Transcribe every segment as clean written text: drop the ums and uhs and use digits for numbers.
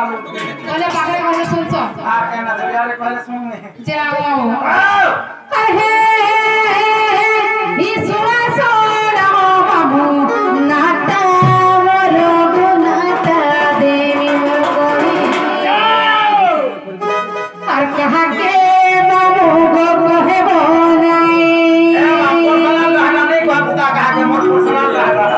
चालू तुझ्या पाकड्या मला सुनचो हा काय ना तरी अरे पहिले सुन नाही जे राव आहे ही सुना सोडा बाबू नाता वरो नाता देवी कोणी हर कहा के बाबू गो कहे बोनाई ए बापू सला लगा नहीं बापू का कहा के मोर सला लगा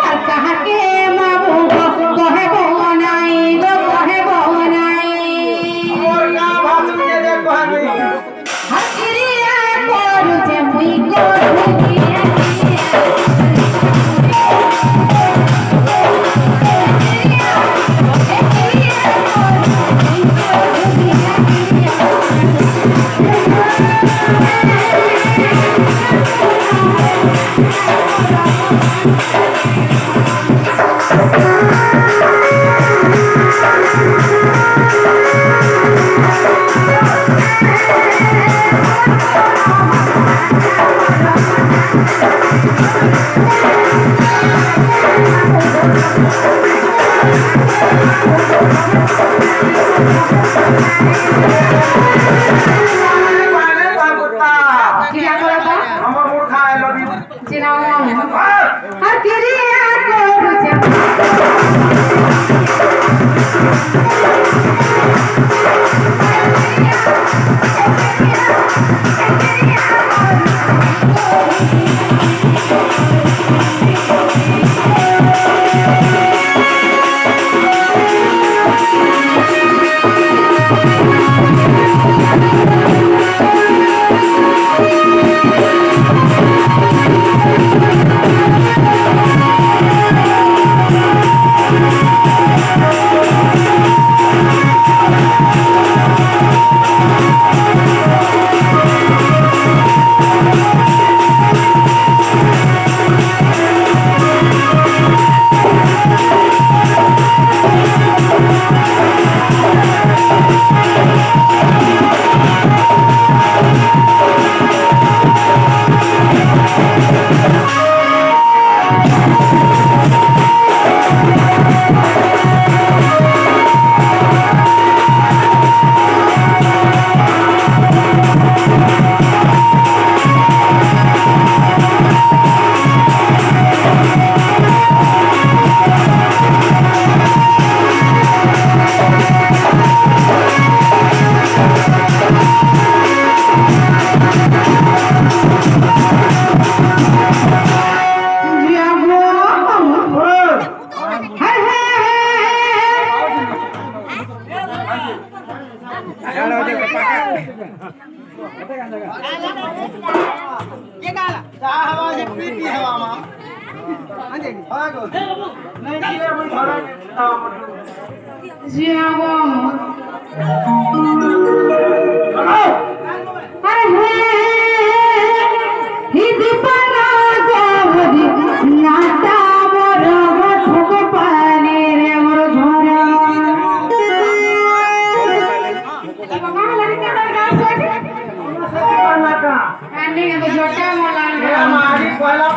हर कहा के बाबू गो कहे बोनाई गो कहे बोनाई मोर का भाषण के दे कहा नहीं हर क्रिया करू जे मुई को दुनिया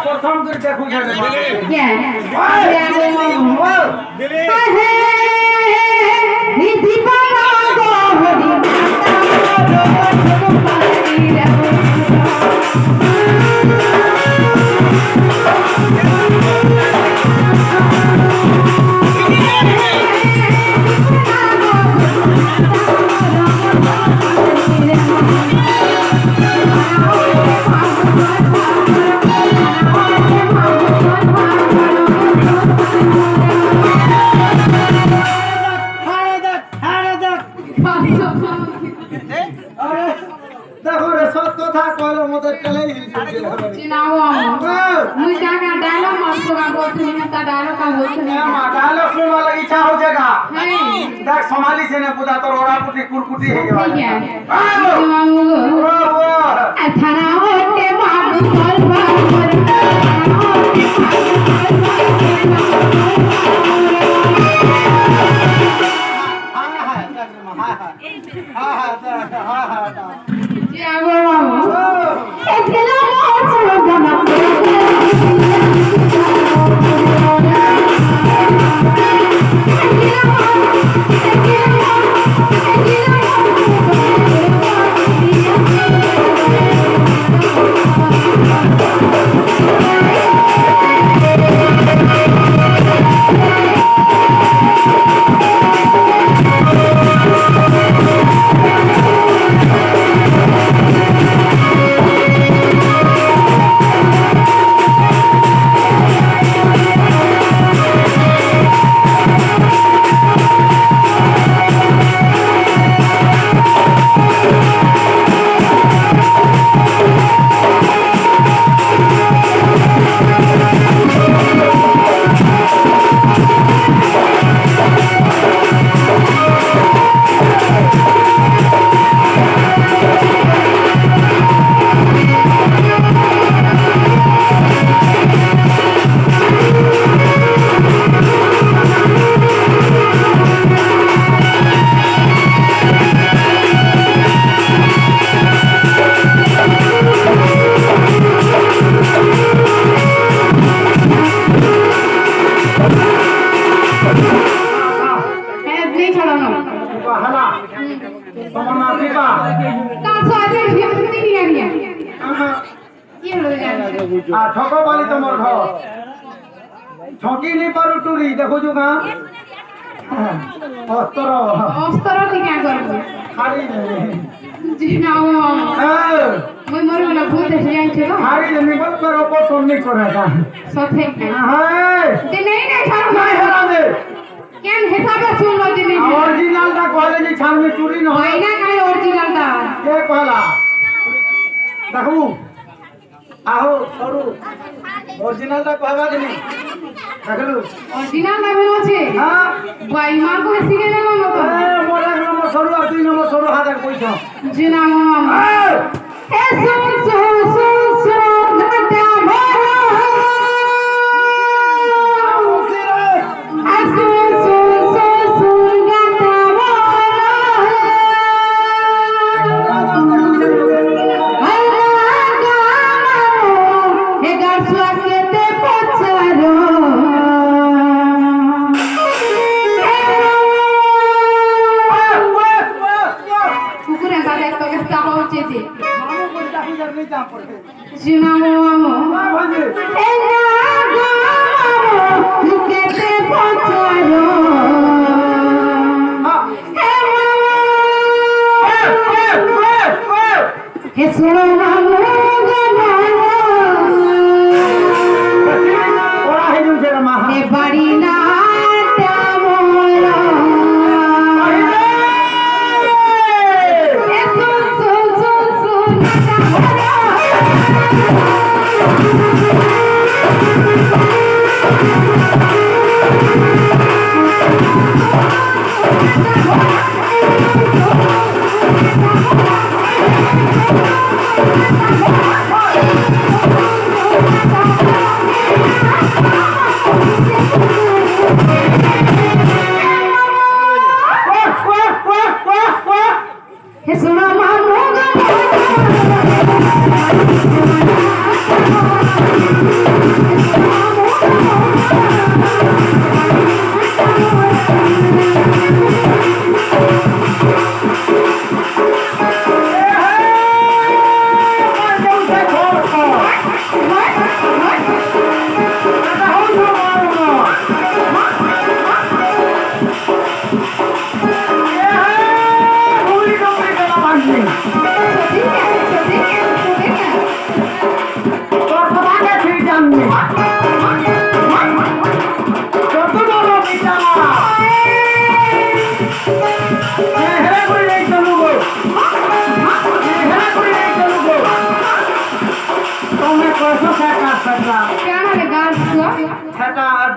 प्रथम कर देखू संभाली से ने पुदा तो रोड़ा पुटी कुरकुटी है थाना होते बाबू ছড়ানো হালা তোমার নাম কি বা কাজ আছে ভিতরে নিয়ে নিয়ে কি হলো জানো ঠক বালি তোমার ঘর ঠকি নি পারু টুরি দেখো জুগা অস্ত্র অস্ত্র থেকে করব খালি জি না মই মরে না ভূত এসে যাচ্ছে না খালি নিবল করে ওপর তোমনি করে না সত্যি হ্যাঁ যে নেই না ছাড় নাই হারাবে কেন হিসাবে শুনলো জিনিস অরিজিনালটা কইলে নি ছাড়বে চুরি না হয় না কাই অরিজিনালটা কে কইলা দেখো আহো সরু অরিজিনালটা কইবা দিনি দেখলু অরিজিনাল নাম আছে হ্যাঁ বাই মা কো শিখে না মত মোর এক নম্বর সরু আর দুই নম্বর সরু হাজার কইছো জি না মামা এ সুন সুন সুন সুন নাটা ভরা আসুন সুন সুন সুন নাটা বাড়ি না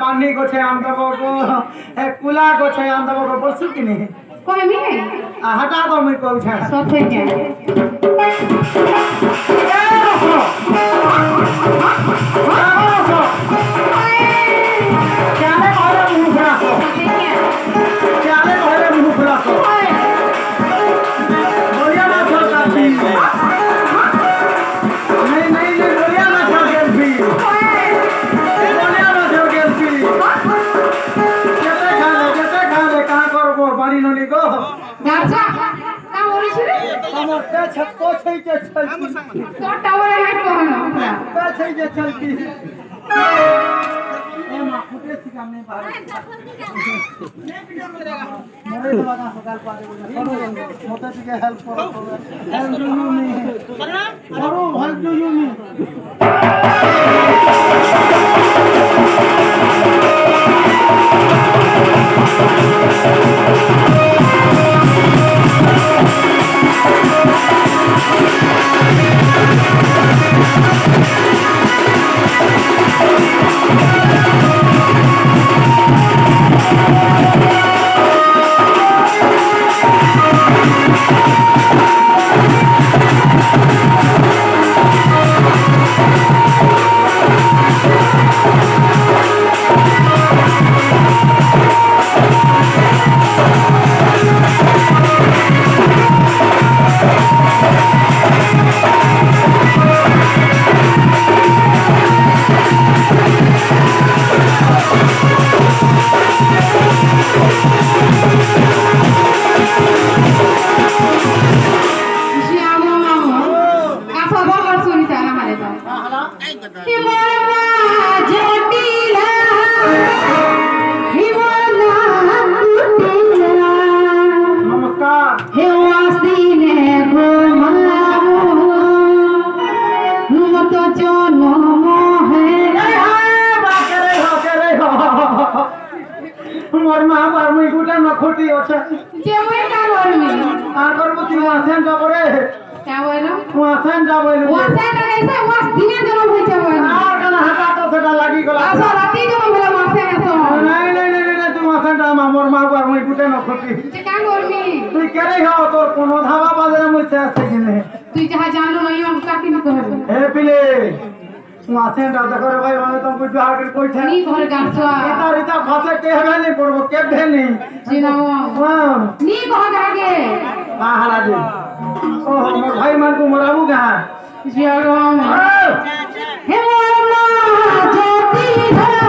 पानी गोछे आंदबो गो कुला गोछे आंदबो गो बोलसु कि नहीं कोई मी हटा दो मैं कहू छा सब ठीक है चाले भरे मुंह फुलासो चाले भरे मुंह फुलासो बोलिया ना छोटा भी नहीं बोलिया ना छोटा भी पानी ननी गो गाचा ता ओरिछिले समोते छक्को छै जे चलती तो टावर हाइट कहनो पे छै जे चलती ए मा फुटे सी काम नहीं बाहर मोरे तो लगा सकाल पारे मोते के हेल्प करो हेल्प डू यू मी करो हेल्प डू यू मी हे वासिने घुमाबो मत जनम है मोर माँ बार मुई गुटा न खोटी আছে যে ওই কারণে আগর মতি ওয়াসেন যাব রে क्या बोलो ওয়াসেন যাব রে ওয়াসে না গেছে ওয়াস দিনে জন্ম হইছে বল আর কেন হাতা তো সেটা লাগি গলা আসো রাতি জন্ম হলো ওয়াসে আসো নাই নাই নাই নাই তুই ওয়াসেন দা মোর মা বার মুই গুটা ন खोटी যে কা করবি তুই কেরে খাও তোর কোন ধাবা বাজারে মুইছে আছে কিনে তুই যাহা জানো না ইমাম কাকি না কহবে হে পিলে ওয়াসেন দা দেখো রে ভাই মানে তুমি বিহার করে কই নি ঘর গাছवा এটা রিতা ফাসে কে হবে নি পড়বো কে ভেনি জিনাও হ্যাঁ নি ঘর আগে বাহারা দে ও মোর ভাই মান কো মরাবু গা জিয়াগম হে মোলা জ্যোতি ধরা